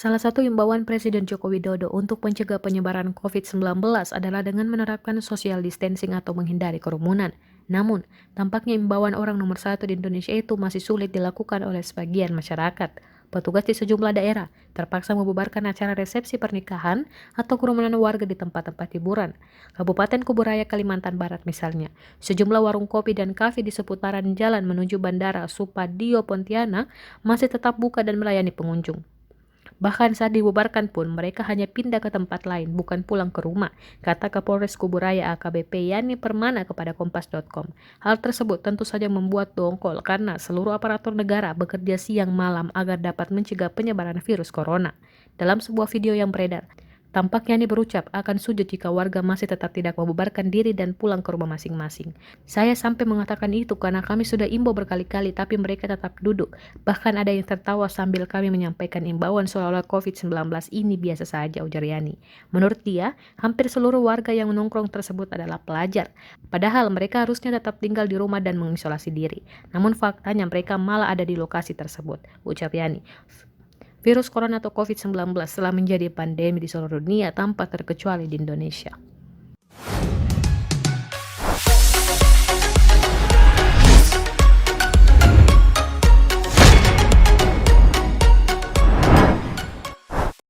Salah satu imbauan Presiden Joko Widodo untuk mencegah penyebaran COVID-19 adalah dengan menerapkan social distancing atau menghindari kerumunan. Namun, tampaknya imbauan orang nomor satu di Indonesia itu masih sulit dilakukan oleh sebagian masyarakat. Petugas di sejumlah daerah terpaksa membubarkan acara resepsi pernikahan atau kerumunan warga di tempat-tempat hiburan. Kabupaten Kuburaya, Kalimantan Barat misalnya, sejumlah warung kopi dan kafe di seputaran jalan menuju Bandara Supadio Pontianak masih tetap buka dan melayani pengunjung. Bahkan saat dibubarkan pun mereka hanya pindah ke tempat lain, bukan pulang ke rumah, kata Kapolres Kuburaya AKBP Yani Permana kepada Kompas.com. Hal tersebut tentu saja membuat dongkol karena seluruh aparatur negara bekerja siang malam agar dapat mencegah penyebaran virus corona. Dalam sebuah video yang beredar, tampak Yani berucap akan sujud jika warga masih tetap tidak membubarkan diri dan pulang ke rumah masing-masing. Saya sampai mengatakan itu karena kami sudah imbau berkali-kali tapi mereka tetap duduk. Bahkan ada yang tertawa sambil kami menyampaikan imbauan seolah-olah COVID-19 ini biasa saja, ujar Yani. Menurut dia, hampir seluruh warga yang menongkrong tersebut adalah pelajar. Padahal mereka harusnya tetap tinggal di rumah dan mengisolasi diri. Namun faktanya mereka malah ada di lokasi tersebut, ucap Yani. Virus corona atau COVID-19 telah menjadi pandemi di seluruh dunia tanpa terkecuali di Indonesia.